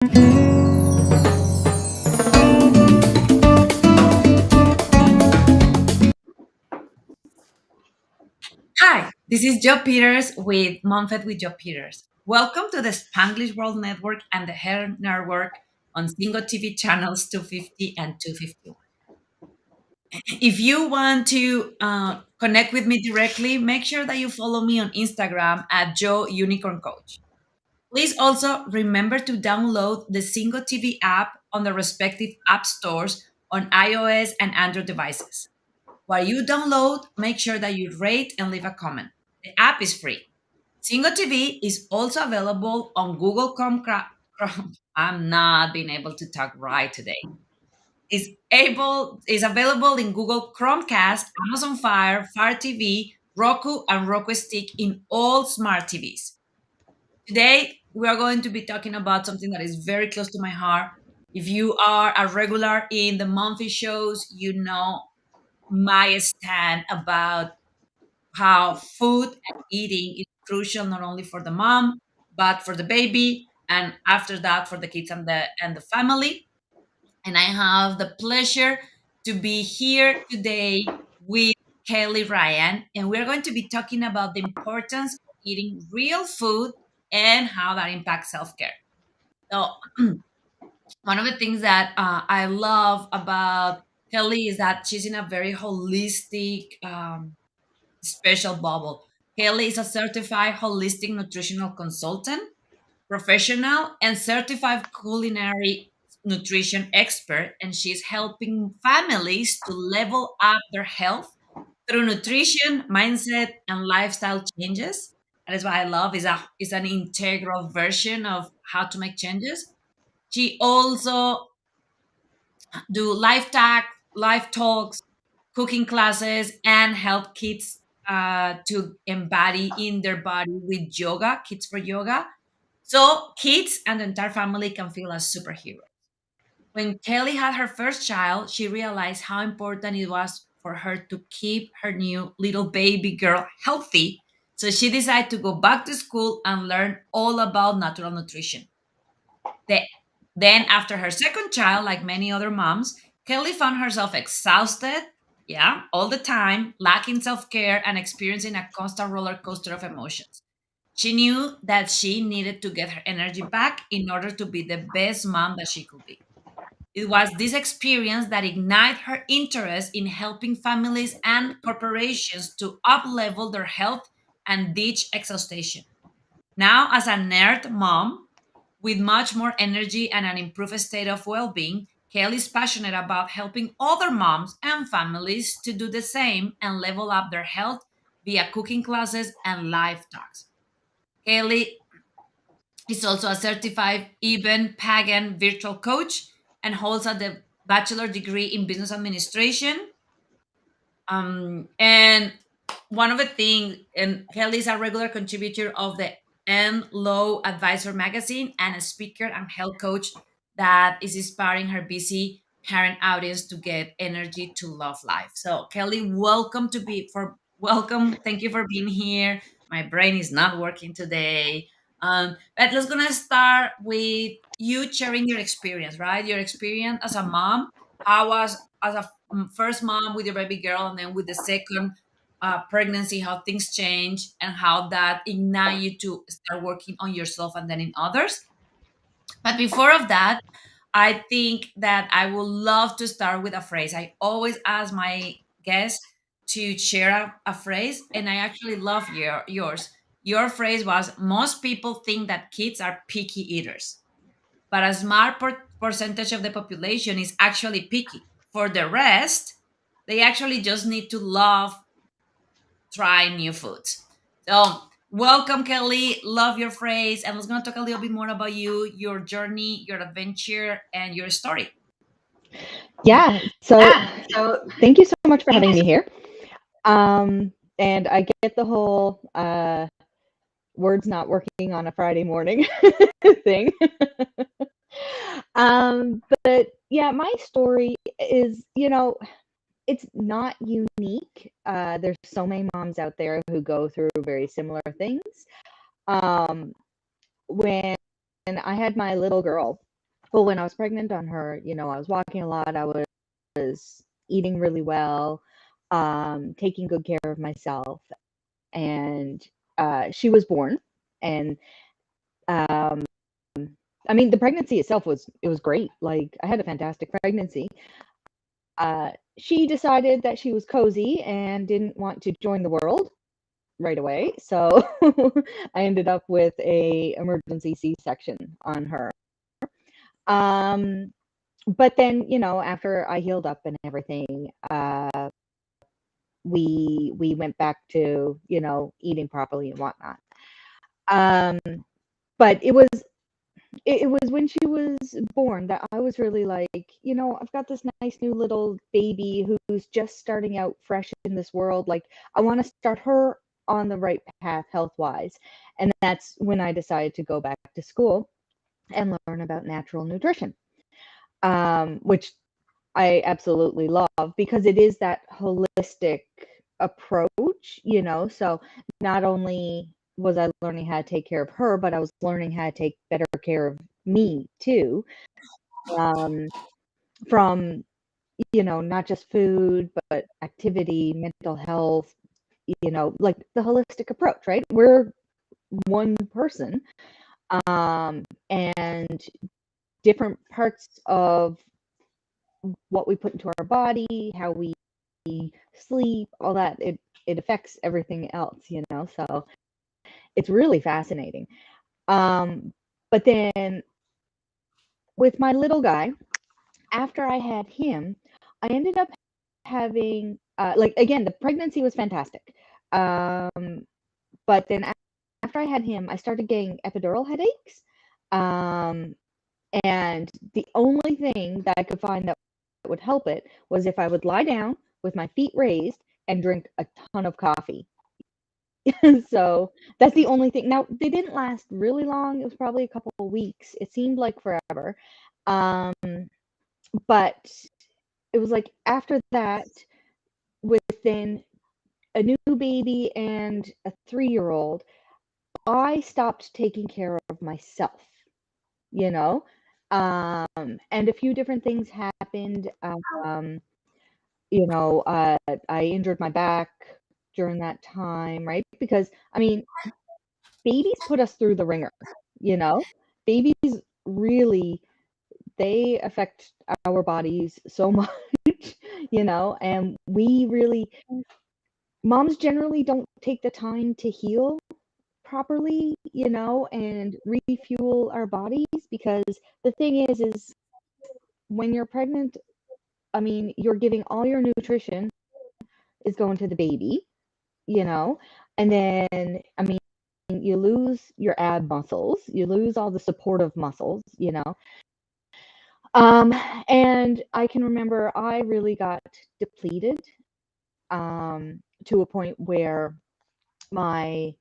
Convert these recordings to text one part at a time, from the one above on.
Hi, this is Joe Peters with MomFit with Joe Peters. Welcome to the Spanglish World Network and the Hair Network on Single TV channels 250 and 251. If you want to connect with me directly, make sure that you follow me on Instagram at Joe Unicorn Coach. Please also remember to download the Single TV app on the respective app stores on iOS and Android devices. While you download, make sure that you rate and leave a comment. The app is free. Single TV is also available on Google Chrome. I'm not being able to talk right today. Is available in Google Chromecast, Amazon Fire TV, Roku, and Roku Stick in all smart TVs. Today, we are going to be talking about something that is very close to my heart. If you are a regular in the monthly shows, you know my stand about how food and eating is crucial not only for the mom but for the baby, and after that for the kids and the family. And I have the pleasure to be here today with Kelly Ryan, and we're going to be talking about the importance of eating real food and how that impacts self-care. So one of the things that I love about Kelly is that she's in a very holistic special bubble. Kelly is a certified holistic nutritional consultant, professional, and certified culinary nutrition expert, and she's helping families to level up their health through nutrition, mindset, and lifestyle changes. That is what I love is an integral version of how to make changes. She also do life talks, cooking classes, and help kids to embody in their body with yoga, kids for yoga. So kids and the entire family can feel as superheroes. When Kelly had her first child, she realized how important it was for her to keep her new little baby girl healthy. So she decided to go back to school and learn all about natural nutrition. The- Then, after her second child, like many other moms, Kelly found herself exhausted, yeah, all the time, lacking self care and experiencing a constant roller coaster of emotions. She knew that she needed to get her energy back in order to be the best mom that she could be. It was this experience that ignited her interest in helping families and corporations to up-level their health and ditch exhaustion. Now, as a nerd mom, with much more energy and an improved state of well being, Kelly is passionate about helping other moms and families to do the same and level up their health via cooking classes and live talks. Kelly is also a certified even pagan virtual coach and holds a bachelor degree in business administration. And one of the things, and Kelly is a regular contributor of the N Low Advisor magazine and a speaker and health coach that is inspiring her busy parent audience to get energy to love life. So Kelly, welcome. Thank you for being here. My brain is not working today. But let's gonna start with you sharing your experience, right? Your experience as a mom. How was as a first mom with your baby girl, and then with the second pregnancy, how things change and how that ignite you to start working on yourself and then in others. But before of that, I think that I would love to start with a phrase. I always ask my guests to share a phrase, and I actually love yours. Your phrase was, most people think that kids are picky eaters, but a small percentage of the population is actually picky. For the rest, they actually just need to love trying new foods. So, welcome, Kelly. Love your phrase. And let's going to talk a little bit more about you, your journey, your adventure, and your story. Yeah. So thank you so much for having me here. And I get the whole words not working on a Friday morning thing. But yeah, my story is, it's not unique. There's so many moms out there who go through very similar things. Um, when I had my little girl, Well, when I was pregnant on her, I was walking a lot. I was eating really well, taking good care of myself, and she was born. And um, I mean, the pregnancy itself was great. Like, I had a fantastic pregnancy. She decided that she was cozy and didn't want to join the world right away. So I ended up with a emergency C-section on her. Um, but then, after I healed up and everything, we went back to, eating properly and whatnot. Um, but it was when she was born that I was really like, I've got this nice new little baby who's just starting out fresh in this world. Like, I want to start her on the right path health wise. And that's when I decided to go back to school and learn about natural nutrition, which I absolutely love because it is that holistic approach, So not only was I learning how to take care of her, but I was learning how to take better care of me too. Um, from, not just food, but activity, mental health, like the holistic approach, right? We're one person, and different parts of what we put into our body, how we sleep, all that, it affects everything else. So it's really fascinating. Um, but then with my little guy, after I had him, I ended up having like, again, the pregnancy was fantastic. But then after I had him, I started getting epidural headaches. Um, and the only thing that I could find that would help it was if I would lie down with my feet raised and drink a ton of coffee. So that's the only thing. Now, they didn't last really long. It was probably a couple of weeks. It seemed like forever. Um, but it was like after that, within a new baby and a 3-year-old, I stopped taking care of myself, you know? And a few different things happened. You know, uh, I injured my back during that time, right? Because, I mean, babies put us through the ringer, you know? Babies really, they affect our bodies so much, and we really, moms generally don't take the time to heal properly, and refuel our bodies because the thing is when you're pregnant, I mean, you're giving all your nutrition is going to the baby, you know, and then, I mean, you lose your ab muscles, you lose all the supportive muscles. Um, and I can remember I really got depleted, to a point where my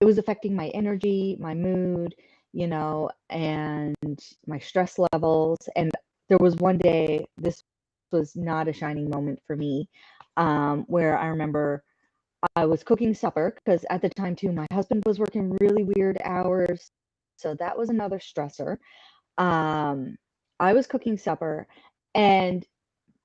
it was affecting my energy, my mood, and my stress levels. And there was one day, this was not a shining moment for me, where I remember I was cooking supper because at the time too, my husband was working really weird hours, so that was another stressor. Um, I was cooking supper, and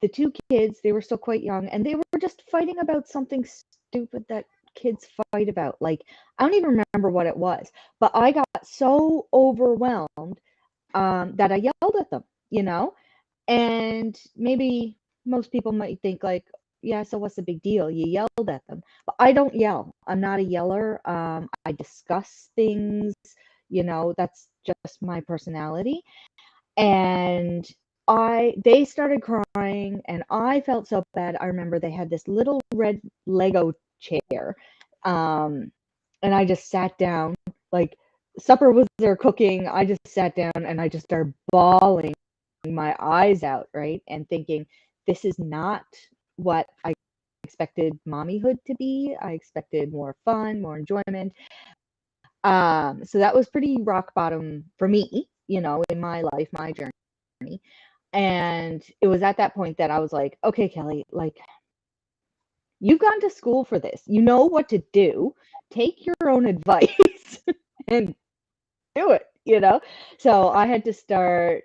the two kids, they were still quite young, and they were just fighting about something stupid that kids fight about. Like, I don't even remember what it was, but I got so overwhelmed, that I yelled at them. And maybe most people might think like, yeah, so what's the big deal? You yelled at them. But I don't yell. I'm not a yeller. I discuss things, that's just my personality. And they started crying and I felt so bad. I remember they had this little red Lego chair. Um, and I just sat down, like, supper was there cooking. I just sat down and I just started bawling my eyes out, right? And thinking, this is not what I expected mommyhood to be. I expected more fun, more enjoyment. So that was pretty rock bottom for me, in my life, my journey. And it was at that point that I was like, okay, Kelly, like, you've gone to school for this. You know what to do. Take your own advice and do it. you know? So I had to start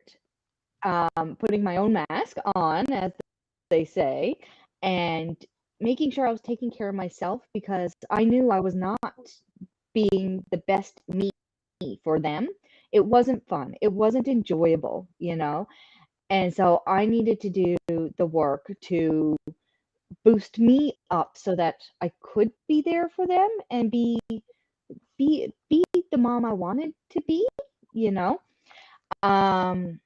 putting my own mask on, as they say, and making sure I was taking care of myself because I knew I was not being the best me for them. It wasn't fun. It wasn't enjoyable, you know? And so I needed to do the work to boost me up so that I could be there for them and be the mom I wanted to be, you know? Um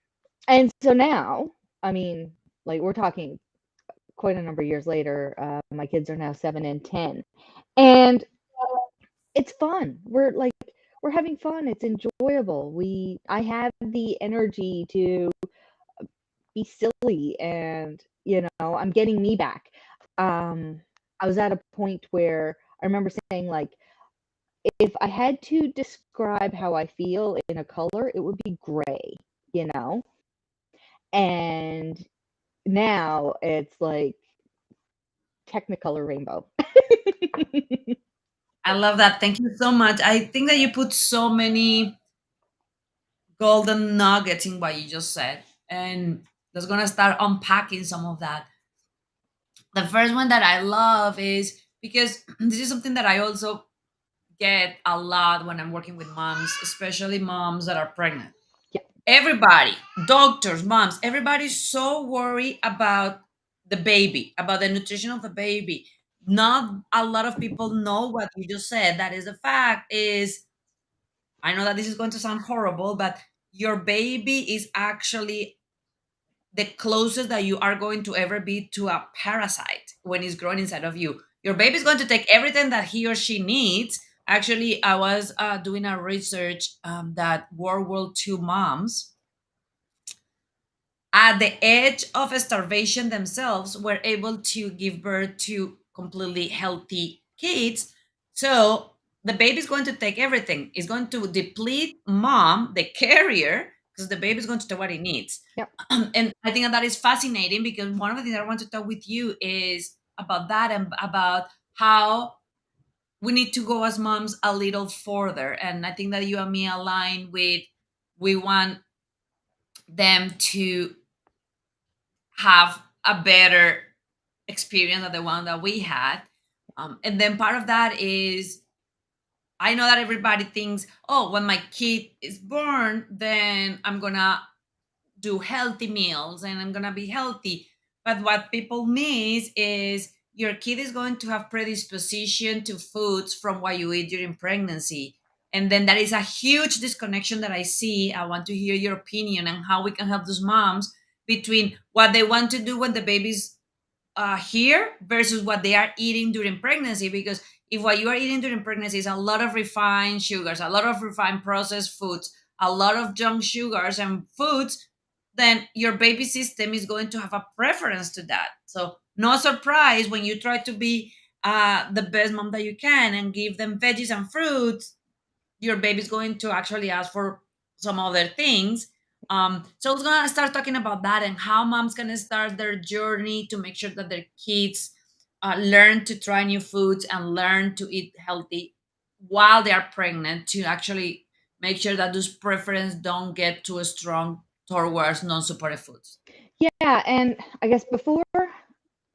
and so now, I mean, like we're talking quite a number of years later, my kids are now 7 and 10. And it's fun. We're having fun. It's enjoyable. We I have the energy to be silly and, I'm getting me back. I was at a point where I remember saying like if I had to describe how I feel in a color, it would be gray, you know? And now it's like Technicolor rainbow. I love that. Thank you so much. I think that you put so many golden nuggets in what you just said. And just gonna start unpacking some of that. The first one that I love is because this is something that I also get a lot when I'm working with moms, especially moms that are pregnant. Yeah, Everybody, doctors, moms, everybody's so worried about the baby, about the nutrition of the baby. Not a lot of people know what you just said. That is the fact is I know that this is going to sound horrible, but your baby is actually the closest that you are going to ever be to a parasite when it's growing inside of you. Your baby is going to take everything that he or she needs. Actually, I was doing a research that World War II moms at the edge of starvation themselves were able to give birth to completely healthy kids. So the baby's going to take everything. It's going to deplete mom, the carrier, because the baby's going to take what it needs. yeah, And I think that is fascinating because one of the things that I want to talk with you is about that and about how we need to go as moms a little further. And I think that you and me align with we want them to have a better experience than the one that we had. And then part of that is I know that everybody thinks, oh, when my kid is born, then I'm gonna do healthy meals and I'm gonna be healthy. But what people miss is your kid is going to have predisposition to foods from what you eat during pregnancy. And then that is a huge disconnection that I see. I want to hear your opinion on how we can help those moms between what they want to do when the baby's here versus what they are eating during pregnancy. Because if what you are eating during pregnancy is a lot of refined sugars, a lot of refined processed foods, a lot of junk sugars and foods, then your baby system is going to have a preference to that. So no surprise when you try to be the best mom that you can and give them veggies and fruits, your baby's going to actually ask for some other things. So we're gonna start talking about that and how moms can start their journey to make sure that their kids learn to try new foods and learn to eat healthy while they are pregnant to actually make sure that those preferences don't get too strong towards non-supportive foods. yeah. And I guess before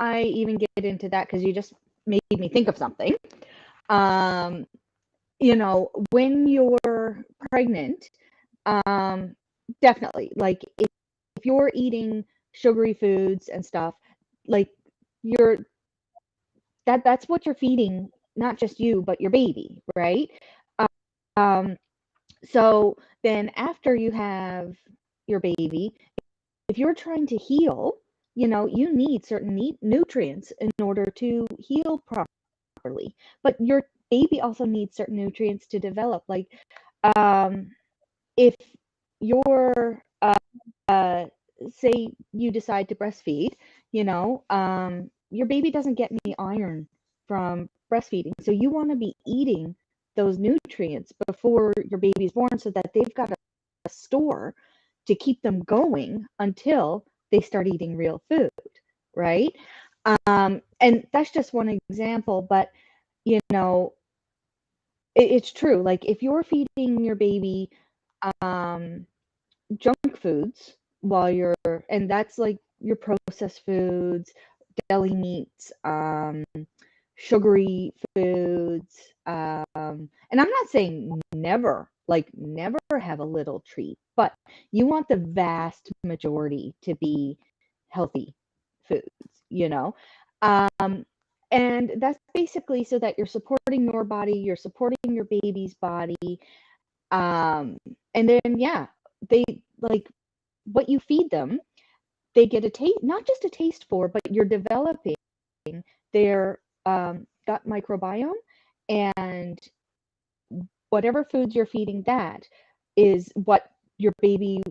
I even get into that, because you just made me think of something. Um, when you're pregnant, um, definitely, like if you're eating sugary foods and stuff, like you're that's what you're feeding, not just you, but your baby, right? Um, so then after you have your baby, if you're trying to heal, you need certain nutrients in order to heal properly. But your baby also needs certain nutrients to develop. Like, um, if you're, say, you decide to breastfeed, your baby doesn't get any iron from breastfeeding. So you want to be eating those nutrients before your baby's born so that they've got a store to keep them going until they start eating real food, right? And that's just one example, but you know, it's true. Like if you're feeding your baby um, junk foods while you're, and that's like your processed foods, deli meats, sugary foods. And I'm not saying never, like never have a little treat, but you want the vast majority to be healthy foods, you know? Um, and that's basically so that you're supporting your body, you're supporting your baby's body. And then, yeah, they like what you feed them, they get a taste, not just a taste for, but you're developing their gut microbiome, and whatever foods you're feeding that is what your baby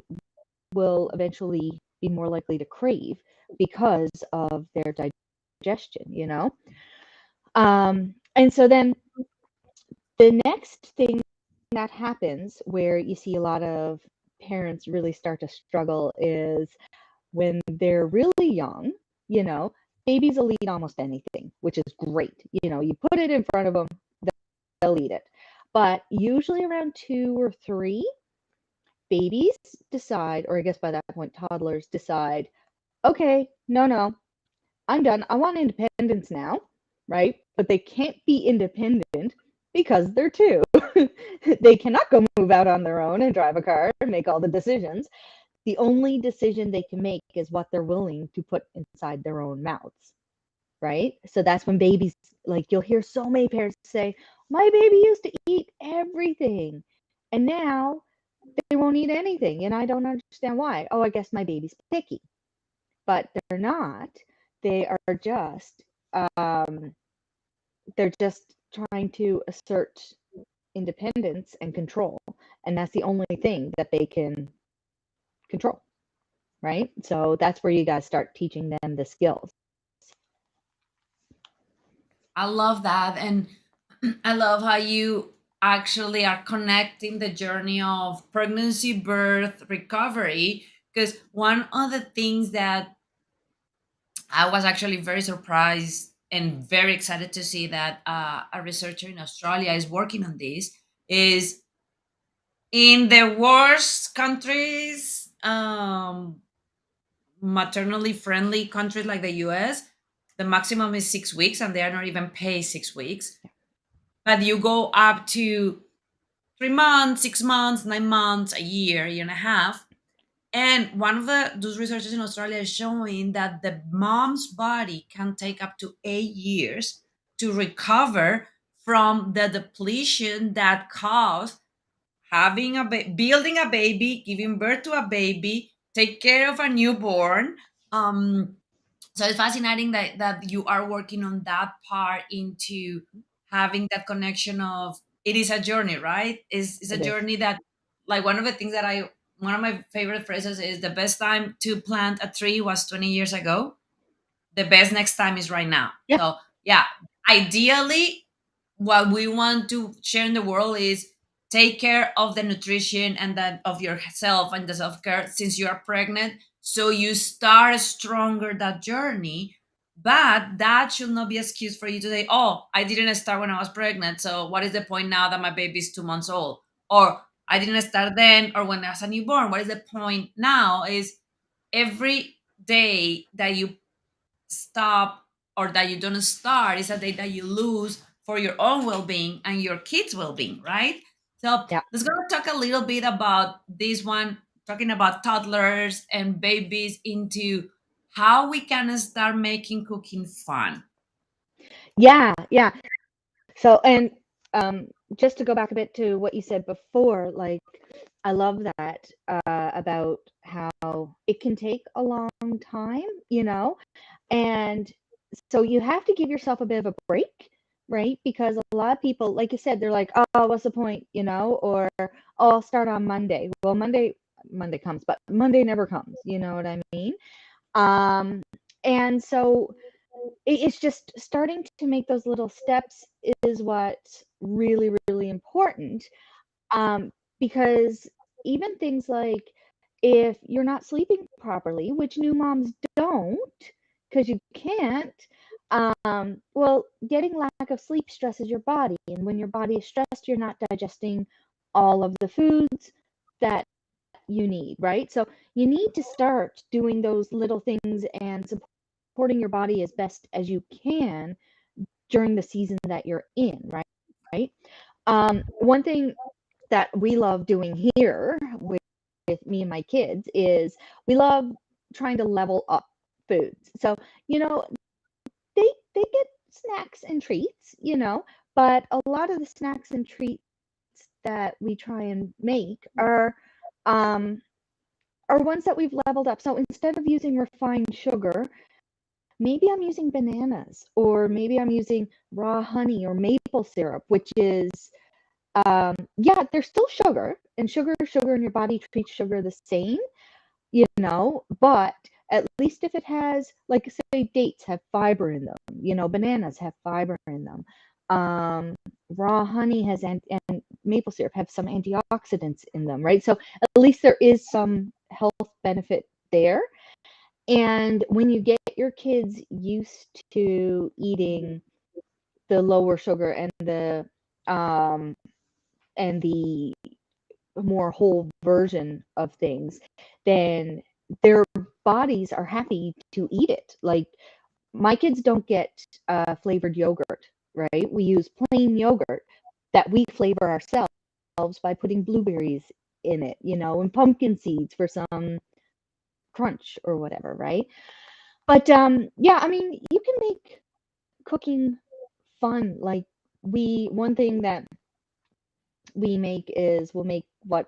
will eventually be more likely to crave because of their digestion, you know? And so then the next thing that happens where you see a lot of parents really start to struggle is when they're really young, you know, babies will eat almost anything, which is great. You know, you put it in front of them, they'll eat it. But usually around 2 or 3, babies decide, or I guess by that point, toddlers decide, okay, no, I'm done. I want independence now, right? But they can't be independent because they're two. They cannot go move out on their own and drive a car and make all the decisions. The only decision they can make is what they're willing to put inside their own mouths, right? So that's when babies, like you'll hear so many parents say, my baby used to eat everything and now they won't eat anything. And I don't understand why. Oh, I guess my baby's picky. But they're not. They are just, um, they're just trying to assert independence and control. And that's the only thing that they can control, right? So that's where you guys start teaching them the skills. I love that. And I love how you actually are connecting the journey of pregnancy, birth, recovery. Because one of the things that I was actually very surprised and very excited to see that a researcher in Australia is working on this is in the worst countries, maternally friendly countries like the US, the maximum is 6 weeks and they are not even paid 6 weeks. But you go up to 3 months, 6 months, 9 months, a year and a half. And one of those researchers in Australia is showing that the mom's body can take up to 8 years to recover from the depletion that caused having building a baby, giving birth to a baby, take care of a newborn. Um, so it's fascinating that you are working on that part into having that connection of it is a journey, right? Is a It is. journey that, like, one of the things that I one of my favorite phrases is the best time to plant a tree was 20 years ago. The best next time is right now. Yeah, So yeah, ideally, what we want to share in the world is take care of the nutrition and that of yourself and the self-care since you are pregnant, so you start stronger that journey. But that should not be excuse for you to say, oh, I didn't start when I was pregnant, so what is the point now that my baby is 2 months old? Or I didn't start then, or when I was a newborn, what is the point now? Is every day that you stop or that you don't start is a day that you lose for your own well-being and your kids' well-being, right? So yeah. let's go talk a little bit about this one, talking about toddlers and babies, into how we can start making cooking fun. Yeah. So, and just to go back a bit to what you said before, like I love that about how it can take a long time, you know, and so you have to give yourself a bit of a break, right? Because a lot of people, like you said, they're like, oh, what's the point, you know, or oh, I'll start on Monday. Well, Monday comes, but Monday never comes. You know what I mean? Um, and so it's just starting to make those little steps is what's really, really important. Um, because even things like if you're not sleeping properly, which new moms don't, because you can't, well, getting lack of sleep stresses your body. And when your body is stressed, you're not digesting all of the foods that you need, right? So you need to start doing those little things and supporting your body as best as you can during the season that you're in, right? Right. One thing that we love doing here with me and my kids is we love trying to level up foods. So, you know, they get snacks and treats, but a lot of the snacks and treats that we try and make um are ones that we've leveled up. So instead of using refined sugar, maybe I'm using bananas, or maybe I'm using raw honey or maple syrup, which is, yeah, there's still sugar, and sugar, and your body treats sugar the same, but at least if it has, like, say, dates have fiber in them, bananas have fiber in them. Um, Raw honey has, and maple syrup have some antioxidants in them, right? So at least there is some health benefit there. And when you get your kids used to eating the lower sugar um and the more whole version of things, then their bodies are happy to eat it. Like, my kids don't get flavored yogurt, right? We use plain yogurt that we flavor ourselves by putting blueberries in it, and pumpkin seeds for some crunch or whatever, right? But yeah, I mean, you can make cooking fun. Like, one thing that we make is we'll make what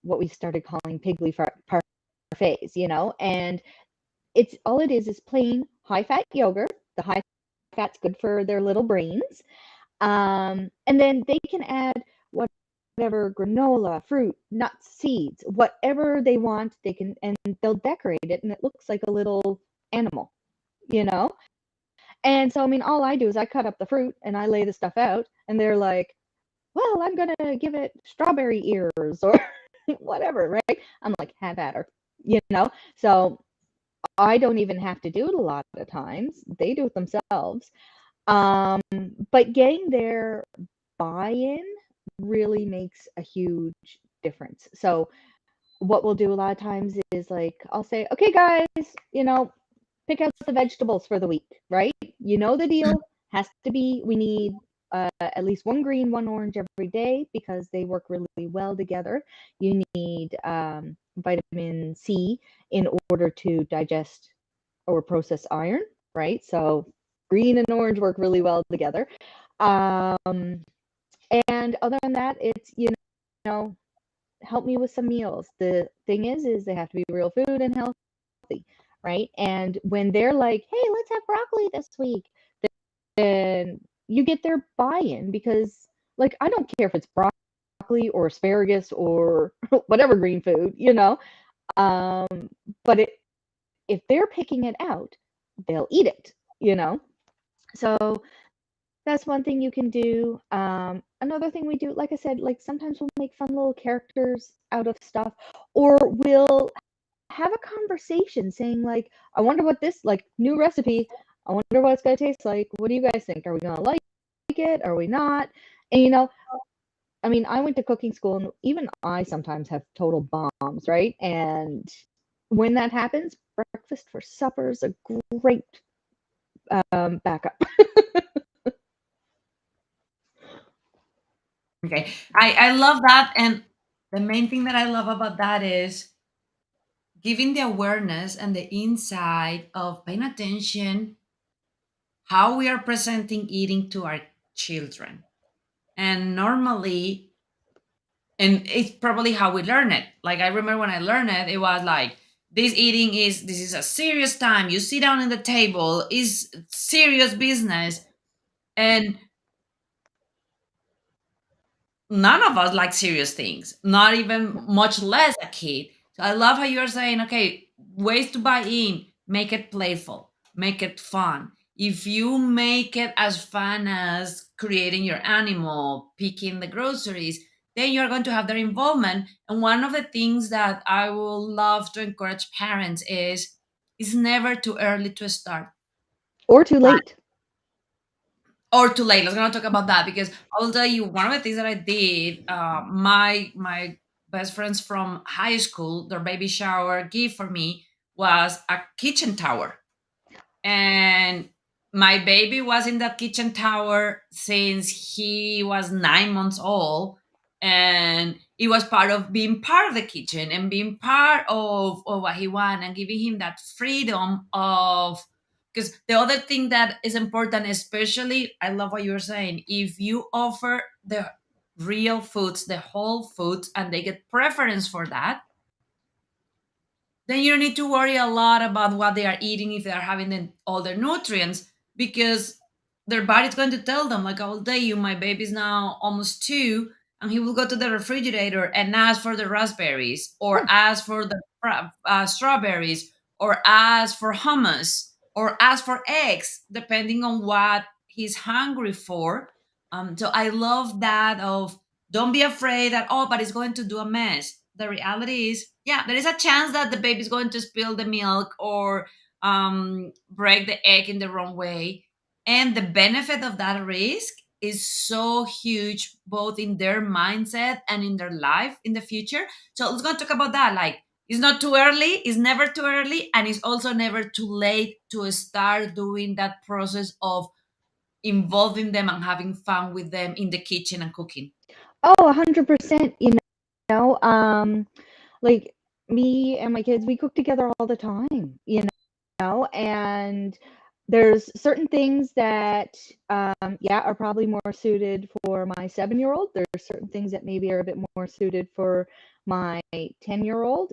we started calling piggly parfaits, and it's all it is plain high fat yogurt. The high fat's good for their little brains. And then they can add whatever granola, fruit, nuts, seeds, whatever they want. They can, and they'll decorate it, and it looks like a little animal, you know. And so, I mean, all I do is I cut up the fruit and I lay the stuff out, and they're like, well, I'm gonna give it strawberry ears or whatever, right? I'm like, have at her, you know? So I don't even have to do it a lot of times. They do it themselves. Um, but getting their buy-in really makes a huge difference. So what we'll do a lot of times is, like, I'll say, okay, guys, pick out the vegetables for the week, right? You know the deal. Has to be, we need at least one green, one orange every day because they work really well together. You need vitamin C in order to digest or process iron, right? So green and orange work really well together. Um, and other than that, it's, know, help me with some meals. The thing is they have to be real food and healthy, right? And when they're like, hey, let's have broccoli this week, then you get their buy-in because, like, I don't care if it's broccoli or asparagus or whatever green food, but if they're picking it out, they'll eat it, So that's one thing you can do. Another thing we do, like I said, like, sometimes we'll make fun little characters out of stuff, or we'll have a conversation saying, like, I wonder what this, like, new recipe, I wonder what it's going to taste like. What do you guys think? Are we going to like it? Are we not? And, I mean, I went to cooking school, and even I sometimes have total bombs, right? And when that happens, breakfast for supper is a great backup. Okay. I love that. And the main thing that I love about that is giving the awareness and the insight of paying attention how we are presenting eating to our children. And normally, and it's probably how we learn it. Like, I remember when I learned it, it was like, this is a serious time. You sit down at the table, is serious business. And none of us like serious things, not even much less a kid. So I love how you're saying, okay, ways to buy in, make it playful, make it fun. If you make it as fun as creating your animal, picking the groceries, then you're going to have their involvement. And one of the things that I will love to encourage parents is it's never too early to start Or too late. or too late. Let's gonna talk about that because I will tell you one of the things that I did. My best friends from high school, their baby shower gift for me was a kitchen tower. And my baby was in that kitchen tower since he was 9 months old. And it was part of being part of the kitchen and being part of what he wanted and giving him that freedom of, because the other thing that is important, especially, I love what you were saying, if you offer the real foods, the whole foods, and they get preference for that, then you don't need to worry a lot about what they are eating, if they are having all their nutrients, because their body's going to tell them, like, I will tell you, my baby's now almost 2, and he will go to the refrigerator and ask for the raspberries, or Yeah. ask for the strawberries, or ask for hummus, or ask for eggs, depending on what he's hungry for. So I love that of, don't be afraid that, oh, but it's going to do a mess. The reality is, yeah, there is a chance that the baby's going to spill the milk, or break the egg in the wrong way. And the benefit of that risk is so huge, both in their mindset and in their life in the future. So let's go talk about that. Like, it's not too early, it's never too early, and it's also never too late to start doing that process of involving them and having fun with them in the kitchen and cooking. Oh, 100%. Know, like me and my kids, we cook together all the time, and there's certain things that, yeah, are probably more suited for my 7-year-old. There's certain things that maybe are a bit more suited for my 10-year-old,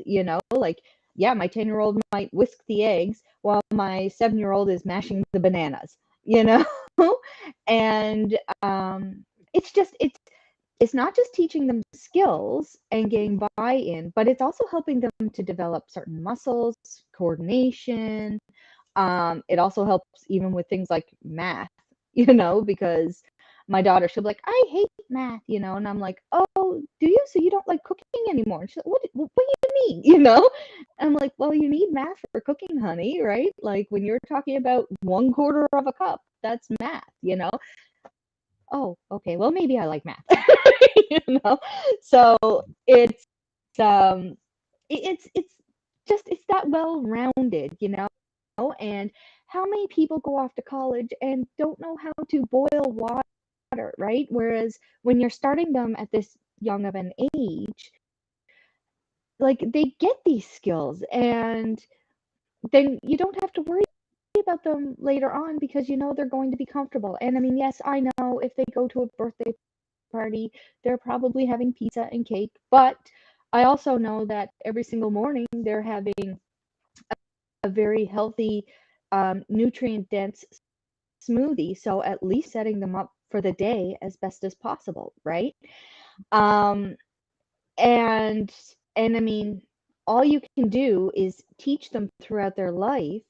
like, yeah, my 10-year-old might whisk the eggs while my 7-year-old is mashing the bananas, you know? And it's just, it's not just teaching them skills and getting buy-in, but it's also helping them to develop certain muscles, coordination. It also helps even with things like math, because my daughter, she'll be like, I hate math, and I'm like, oh, do you? So you don't like cooking anymore? And she's like, what do you mean? I'm like, well, you need math for cooking, honey, right? Like when you're talking about 1/4 of a cup, that's math. Oh, okay, well, maybe I like math. you know? So it's um it's just it's that well-rounded, and how many people go off to college and don't know how to boil water, right? Whereas when you're starting them at this young of an age, like they get these skills and then you don't have to worry about them later on because you know they're going to be comfortable. And I mean, yes, I know if they go to a birthday party, they're probably having pizza and cake, but I also know that every single morning they're having a very healthy, nutrient dense smoothie. So at least setting them up for the day as best as possible, right? Um, and and I mean, all you can do is teach them throughout their life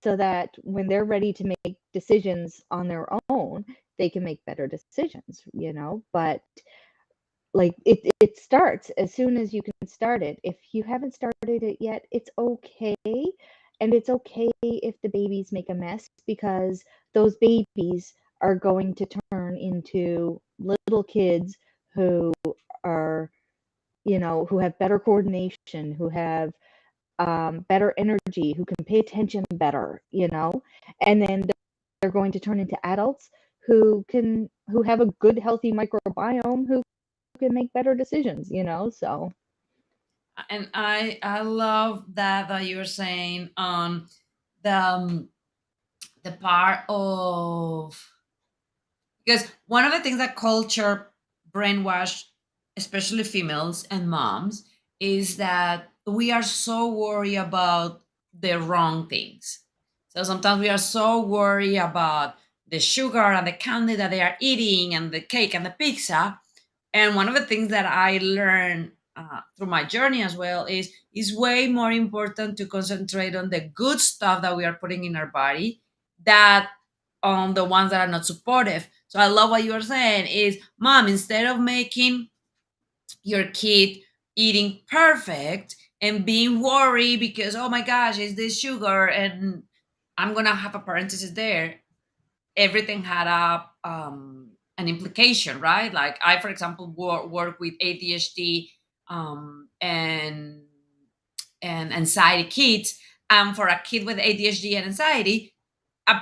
so that when they're ready to make decisions on their own, they can make better decisions. But like it starts as soon as you can start it. If you haven't started it yet, it's okay. And it's okay if the babies make a mess because those babies are going to turn into little kids who are, who have better coordination, who have better energy, who can pay attention better. And then they're going to turn into adults who have a good, healthy microbiome who can make better decisions. So And I love that you're saying on the part of, because one of the things that culture brainwash, especially females and moms, is that we are so worried about the wrong things. So sometimes we are so worried about the sugar and the candy that they are eating and the cake and the pizza. And one of the things that I learned through my journey as well is it's way more important to concentrate on the good stuff that we are putting in our body, that on the ones that are not supportive. So I love what you are saying is, mom, instead of making your kid eating perfect and being worried because, oh my gosh, is this sugar? And I'm gonna have a parenthesis there. Everything had an implication, right? Like I, for example, work with ADHD and anxiety kids. And for a kid with ADHD and anxiety, a,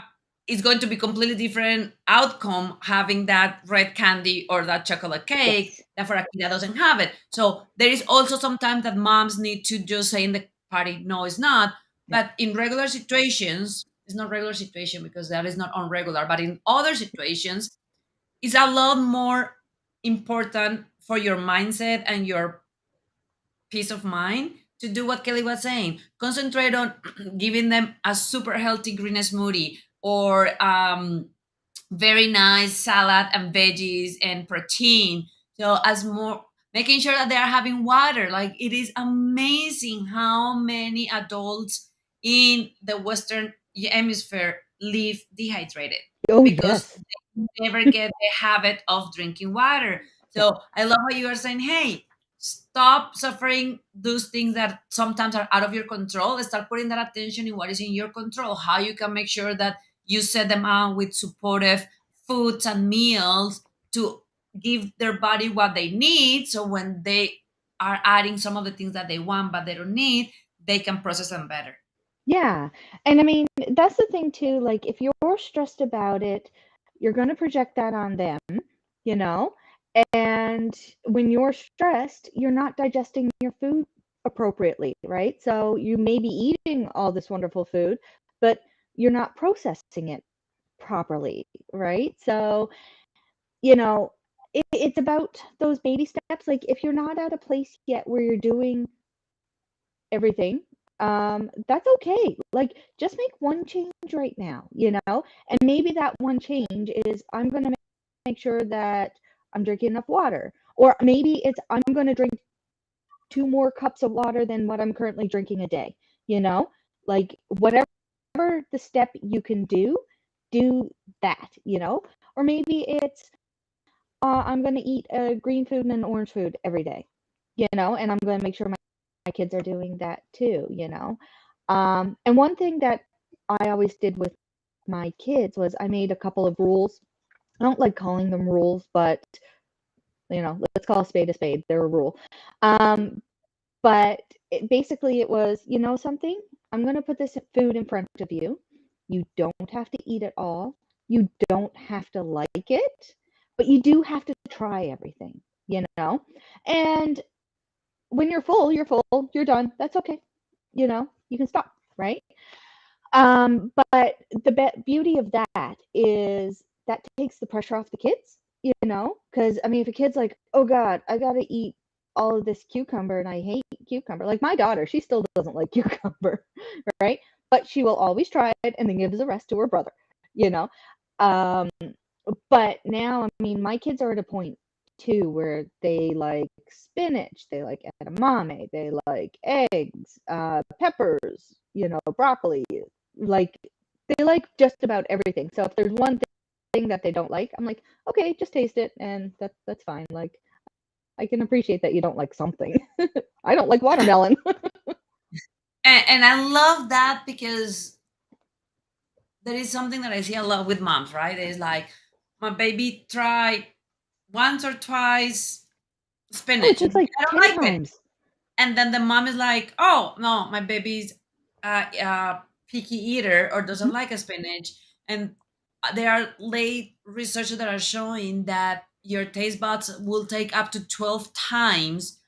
it's going to be completely different outcome having that red candy or that chocolate cake Yes. than for a kid that doesn't have it. So there is also sometimes that moms need to just say in the party, no, it's not. Yeah. But in regular situations, it's not regular situation because that is not unregular. But in other situations, it's a lot more important for your mindset and your peace of mind to do what Kelly was saying. Concentrate on giving them a super healthy green smoothie or very nice salad and veggies and protein. So as more making sure that they are having water. Like it is amazing how many adults in the Western hemisphere live dehydrated Oh, because yes. they never get the habit of drinking water. Yeah. So I love how you are saying, hey, stop suffering those things that sometimes are out of your control. Start putting that attention in what is in your control, how you can make sure that you set them out with supportive foods and meals to give their body what they need. So when they are adding some of the things that they want but they don't need, they can process them better. Yeah. And I mean, that's the thing too. Like, if you're stressed about it, you're going to project that on them, you know? And when you're stressed, you're not digesting your food appropriately, right? So you may be eating all this wonderful food, but you're not processing it properly, right? So, you know, it's about those baby steps. Like, if you're not at a place yet where you're doing everything, that's okay. Like, just make one change right now, you know? And maybe that one change is I'm going to make sure that I'm drinking enough water. Or maybe it's I'm going to drink two more cups of water than what I'm currently drinking a day, you know? Like, whatever the step you can do that, you know? Or maybe it's I'm going to eat a green food and an orange food every day, you know? And I'm going to make sure my kids are doing that too, you know? And one thing that I always did with my kids was I made a couple of rules. I don't like calling them rules, but you know, let's call a spade a spade. They're a rule. Um, but basically, it was, you know, something. I'm going to put this food in front of you. You don't have to eat it all. You don't have to like it, but you do have to try everything, you know? And when you're full, you're full, you're done. That's okay. You know, you can stop, right? But the beauty of that is that takes the pressure off the kids, you know? Because, I mean, if a kid's like, oh God, I got to eat all of this cucumber and I hate cucumber. Like my daughter, she still doesn't like cucumber, right? But she will always try it and then gives the rest to her brother, you know? Um, but now, I mean, my kids are at a point too where they like spinach, they like edamame, they like eggs, peppers, you know, broccoli, like they like just about everything. So if there's one thing that they don't like, I'm like, okay, just taste it, and that's fine. Like I can appreciate that you don't like something. I don't like watermelon. And I love that because there is something that I see a lot with moms, right? It's like my baby tried once or twice Oh, it spinach and takes like I don't 10 like it. times. And then the mom is like, oh no, my baby's picky eater or doesn't Mhm. like a spinach. And there are late research that are showing that your taste buds will take up to 12 times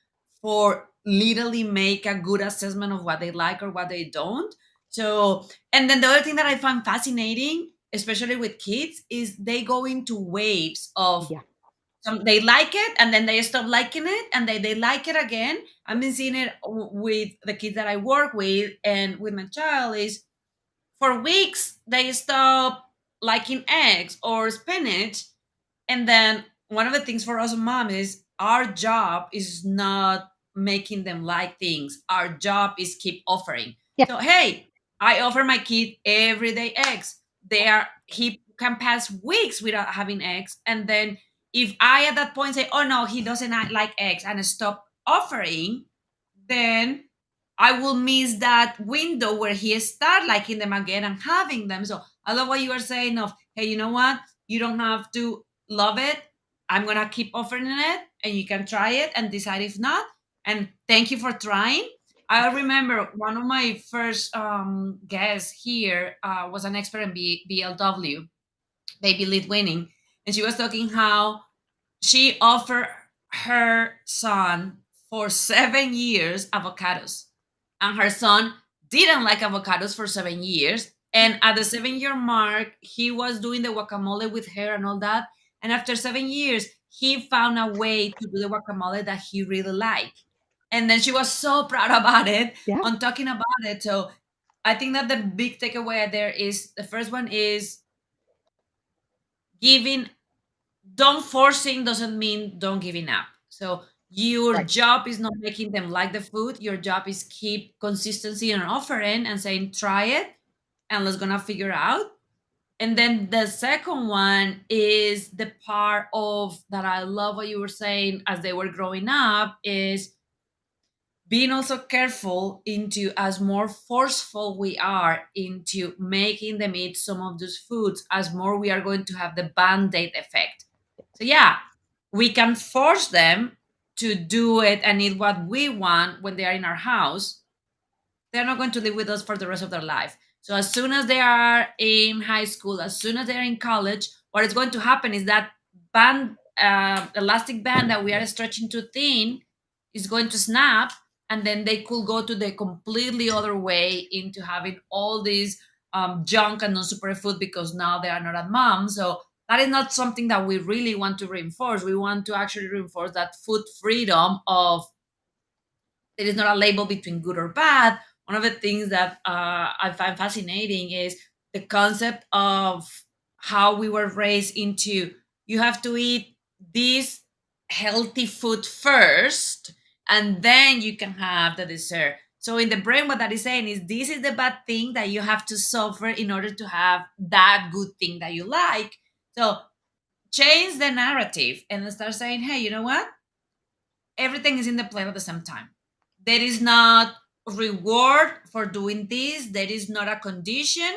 for literally make a good assessment of what they like or what they don't. So, and then the other thing that I find fascinating, especially with kids, is they go into waves of Yeah. they like it and then they stop liking it and they like it again. I've been seeing it with the kids that I work with and with my child is for weeks they stop liking eggs or spinach, and then one of the things for us mom is our job is not making them like things. Our job is keep offering. Yeah. So hey, I offer my kid everyday eggs. He can pass weeks without having eggs. And then if I at that point say, oh no, he doesn't like eggs and stop offering, then I will miss that window where he start liking them again and having them. So I love what you are saying of, hey, you know what? You don't have to love it. I'm gonna keep offering it and you can try it and decide if not. And thank you for trying. I remember one of my first guests here was an expert in BLW, baby lead winning, and she was talking how she offered her son for 7 years avocados, and her son didn't like avocados for 7 years. And at the 7 year mark, he was doing the guacamole with her and all that. And after 7 years, he found a way to do the guacamole that he really liked. And then she was so proud about it Yeah, on talking about it. So I think that the big takeaway there is the first one is giving, don't forcing doesn't mean don't giving up. So your right. job is not making them like the food. Your job is keep consistency and offering and saying try it and let's gonna figure out. And then the second one is the part of that I love what you were saying as they were growing up is being also careful into as more forceful we are into making them eat some of those foods, as more we are going to have the band-aid effect. So yeah, we can force them to do it and eat what we want when they are in our house. They're not going to live with us for the rest of their life. So as soon as they are in high school, as soon as they're in college, what is going to happen is that band, elastic band that we are stretching too thin, is going to snap, and then they could go to the completely other way into having all these junk and non-superfood because now they are not at mom. So that is not something that we really want to reinforce. We want to actually reinforce that food freedom of there is not a label between good or bad. One of the things that I find fascinating is the concept of how we were raised into you have to eat this healthy food first and then you can have the dessert. So in the brain, what that is saying is this is the bad thing that you have to suffer in order to have that good thing that you like. So change the narrative and start saying, hey, you know what? Everything is in the plate at the same time. There is not reward for doing this. There is not a condition.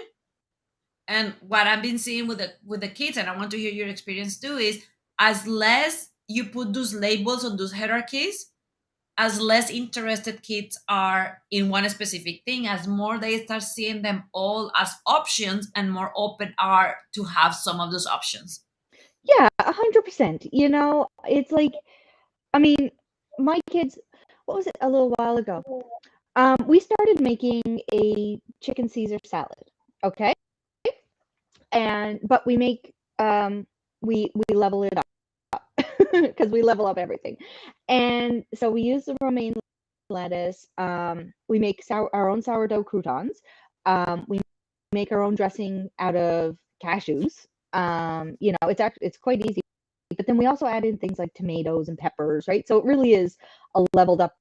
And what I've been seeing with the kids, and I want to hear your experience too, is as less you put those labels on those hierarchies, as less interested kids are in one specific thing, as more they start seeing them all as options and more open are to have some of those options. Yeah, 100%. It's like, I mean, my kids, what was it a little while ago? We started making a chicken Caesar salad. Okay. And but we make we level it up because we level up everything. And so we use the romaine lettuce. We make our own sourdough croutons. We make our own dressing out of cashews. It's quite easy. But then we also add in things like tomatoes and peppers, right? So it really is a leveled up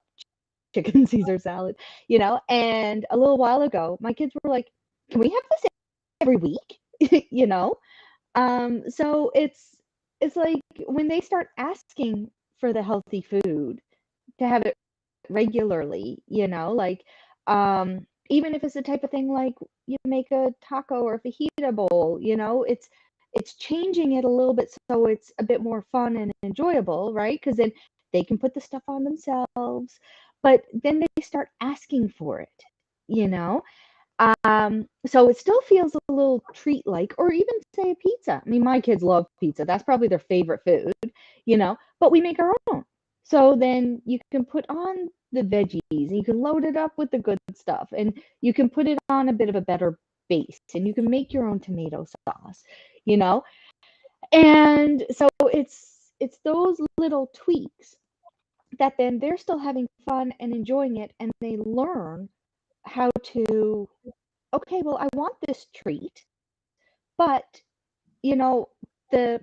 chicken Caesar salad. And a little while ago, my kids were like, "Can we have this every week?" you know. So it's like when they start asking for the healthy food to have it regularly, like even if it's the type of thing like you make a taco or fajita bowl, it's changing it a little bit so it's a bit more fun and enjoyable, right? Because then they can put the stuff on themselves, but then they start asking for it, you know? So it still feels a little treat like, or even say a pizza. I mean, my kids love pizza. That's probably their favorite food, but we make our own. So then you can put on the veggies and you can load it up with the good stuff and you can put it on a bit of a better base and you can make your own tomato sauce, you know? And so it's those little tweaks that then they're still having fun and enjoying it and they learn how to, okay, well, I want this treat, but you know, the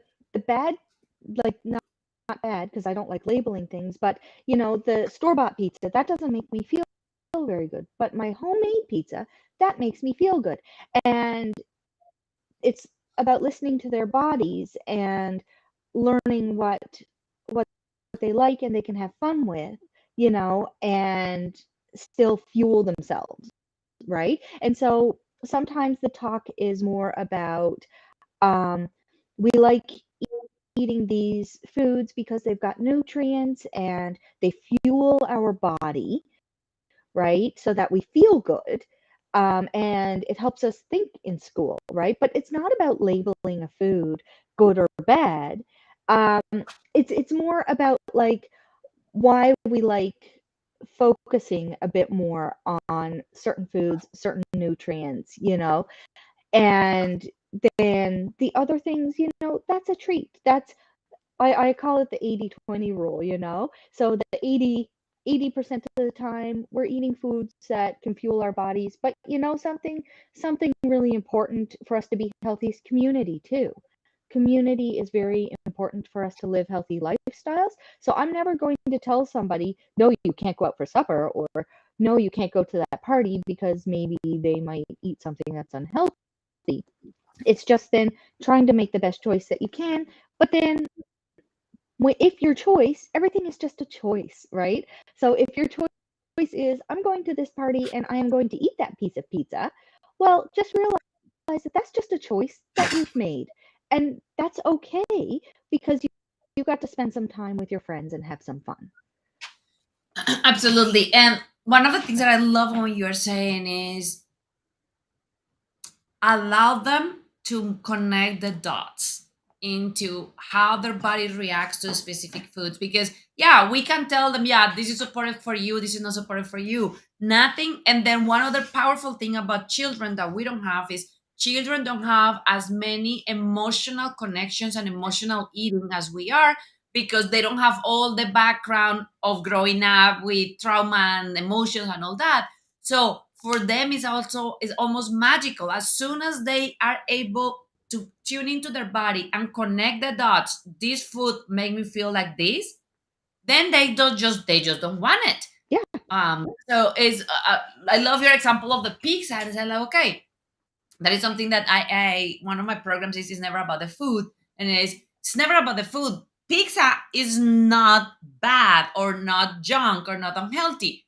bad, like not bad because I don't like labeling things, but the store-bought pizza that doesn't make me feel very good, but my homemade pizza that makes me feel good. And it's about listening to their bodies and learning what they like and they can have fun with, and still fuel themselves, right? And so sometimes the talk is more about, we like eating these foods because they've got nutrients and they fuel our body, right? So that we feel good. And it helps us think in school, right? But it's not about labeling a food good or bad. Um, it's more about like why we like focusing a bit more on certain foods, certain nutrients, and then the other things, that's a treat. I call it the 80-20 rule, So the 80% of the time we're eating foods that can fuel our bodies, but something really important for us to be healthy is community too. Community is very important for us to live healthy lifestyles. So I'm never going to tell somebody, no, you can't go out for supper, or no, you can't go to that party because maybe they might eat something that's unhealthy. It's just then trying to make the best choice that you can. But then if your choice, everything is just a choice, right? So if your choice is, I'm going to this party and I am going to eat that piece of pizza, well, just realize that that's just a choice that you've made. And that's okay because you got to spend some time with your friends and have some fun. Absolutely. And one of the things that I love when you're saying is allow them to connect the dots into how their body reacts to specific foods, because yeah, we can tell them, yeah, this is supportive for you, this is not supportive for you, nothing. And then one other powerful thing about children that we don't have is children don't have as many emotional connections and emotional eating as we are, because they don't have all the background of growing up with trauma and emotions and all that. So for them, it's almost magical. As soon as they are able to tune into their body and connect the dots, this food make me feel like this. Then they just don't want it. Yeah, So it's I love your example of the pizza. It's like, okay, that is something that I one of my programs is never about the food, and it's never about the food. Pizza is not bad or not junk or not unhealthy.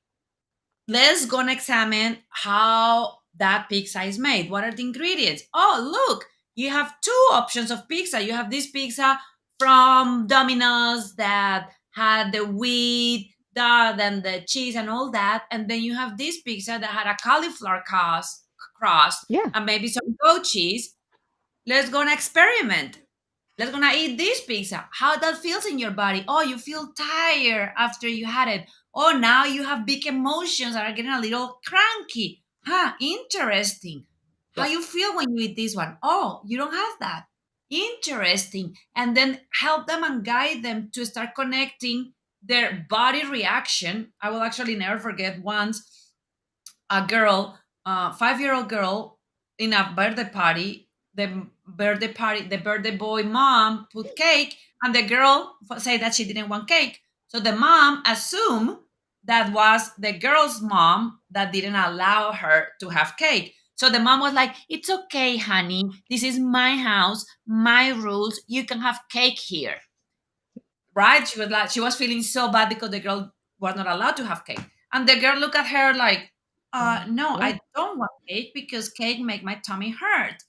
Let's go and examine how that pizza is made. What are the ingredients? Oh, look, you have two options of pizza. You have this pizza from Domino's that had the wheat, and the cheese and all that. And then you have this pizza that had a cauliflower crust yeah, and maybe some goat cheese. Let's go and experiment. Let's gonna eat this pizza. How that feels in your body. Oh, you feel tired after you had it. Oh, now you have big emotions that are getting a little cranky. Huh, interesting. How yep, you feel when you eat this one? Oh, you don't have that. Interesting. And then help them and guide them to start connecting their body reaction. I will actually never forget once a girl, 5-year-old girl, in a birthday party. The birthday boy mom put cake, and the girl said that she didn't want cake. So the mom assumed that was the girl's mom that didn't allow her to have cake. So the mom was like, "It's okay, honey. This is my house, my rules. You can have cake here." Right? She was feeling so bad because the girl was not allowed to have cake. And the girl looked at her like, no, yeah, I don't want cake because cake make my tummy hurt.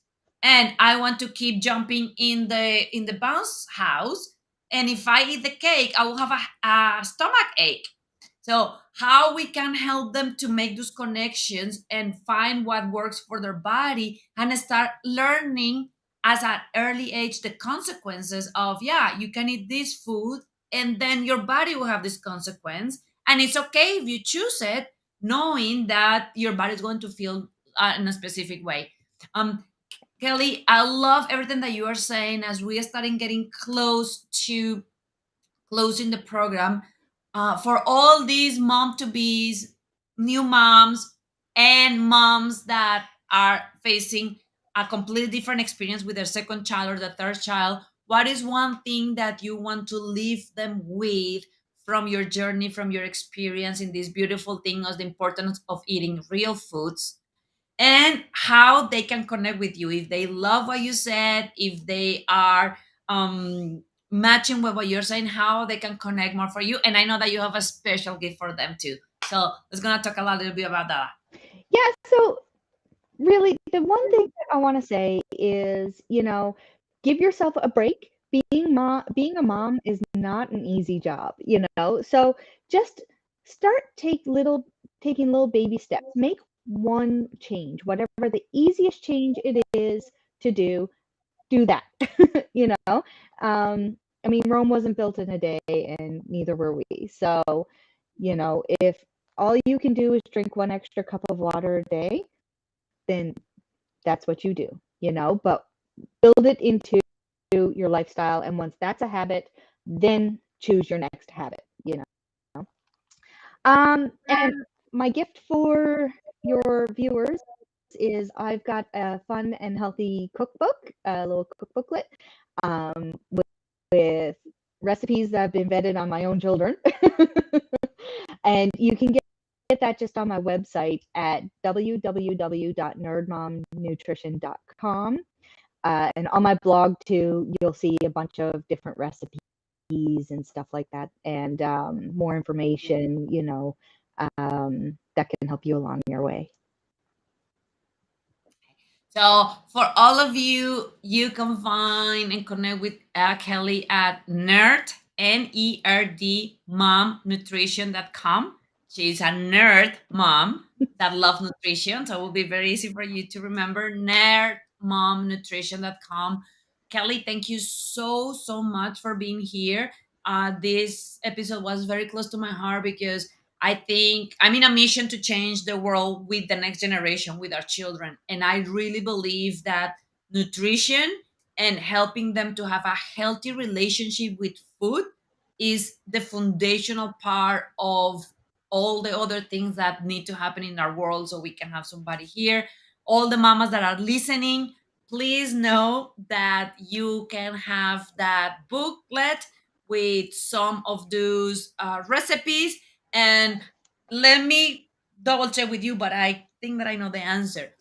And I want to keep jumping in the bounce house. And if I eat the cake, I will have a stomach ache. So how we can help them to make those connections and find what works for their body and start learning as at early age the consequences of, yeah, you can eat this food and then your body will have this consequence, and it's okay if you choose it knowing that your body is going to feel in a specific way. um Kelly, I love everything that you are saying as we are starting getting close to closing the program. For all these mom to be's, new moms, and moms that are facing a completely different experience with their second child or the third child, what is one thing that you want to leave them with from your journey, from your experience in this beautiful thing of the importance of eating real foods, and how they can connect with you if they love what you said, if they are matching with what you're saying, how they can connect more for you. And I know that you have a special gift for them too, so let's gonna talk a little bit about that. yeah. So really, the one thing that I want to say is, give yourself a break. Being being a mom is not an easy job, you know. So just start taking little baby steps. Make one change, whatever the easiest change it is to do that. You know, I mean, Rome wasn't built in a day, and neither were we. So, you know, if all you can do is drink one extra cup of water a day, then that's what you do, you know. But build it into your lifestyle, and once that's a habit, then choose your next habit, you know. And my gift for your viewers is I've got a fun and healthy cookbook, a little cookbooklet, with recipes that have been vetted on my own children. And you can get that just on my website at www.nerdmomnutrition.com. And on my blog too, you'll see a bunch of different recipes and stuff like that, and more information, you know, that can help you along your way. So for all of you, you can find and connect with Kelly at Nerd momnutrition.com. She's a nerd mom that loves nutrition, so it will be very easy for you to remember. Nerdmomnutrition.com. Kelly, thank you so much for being here. This episode was very close to my heart because I think I'm in a mission to change the world with the next generation, with our children. And I really believe that nutrition and helping them to have a healthy relationship with food is the foundational part of all the other things that need to happen in our world so we can have somebody here. All the mamas that are listening, please know that you can have that booklet with some of those recipes, and let me double check with you, but I think that I know the answer.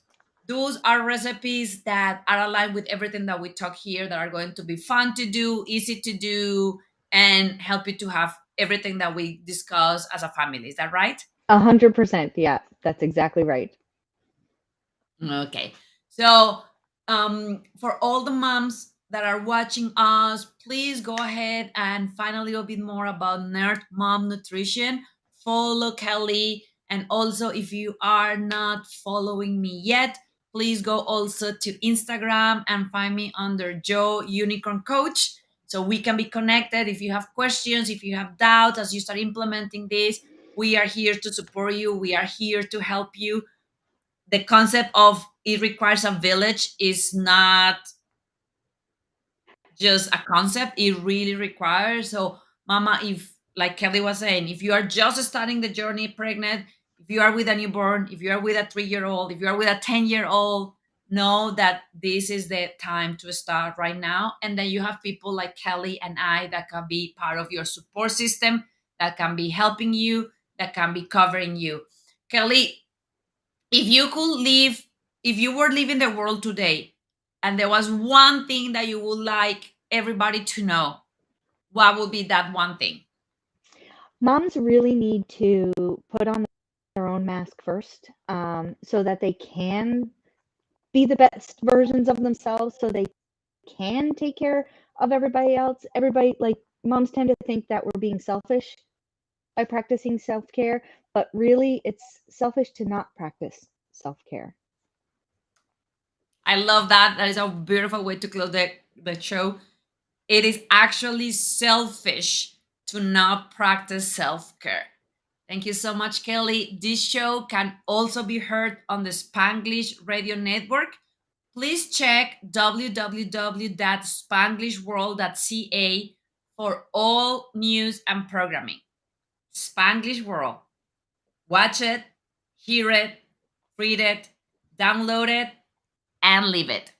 Those are recipes that are aligned with everything that we talk here, that are going to be fun to do, easy to do, and help you to have everything that we discuss as a family. Is that right? 100%. Yeah, that's exactly right. Okay. So, for all the moms that are watching us, please go ahead and find a little bit more about Nerd Mom Nutrition. Follow Kelly. And also, if you are not following me yet, please go also to Instagram and find me under Joe Unicorn Coach so we can be connected. If you have questions, if you have doubts as you start implementing this, we are here to support you. We are here to help you. The concept of it requires a village is not just a concept, it really requires. So mama, if like Kelly was saying, if you are just starting the journey pregnant, if you are with a newborn, if you are with a 3 year old, if you are with a 10 year old, know that this is the time to start right now. And then you have people like Kelly and I that can be part of your support system, that can be helping you, that can be covering you. Kelly, if you could leave, if you were leaving the world today and there was one thing that you would like everybody to know, what would be that one thing? Moms really need to put on their own mask first, so that they can be the best versions of themselves, so they can take care of everybody else. Everybody, like, moms tend to think that we're being selfish by practicing self-care, but really it's selfish to not practice self-care. I love that. That is a beautiful way to close the show. It is actually selfish to not practice self care. Thank you so much, Kelly. This show can also be heard on the Spanglish Radio Network. Please check www.spanglishworld.ca for all news and programming. Spanglish World. Watch it, hear it, read it, download it, and live it.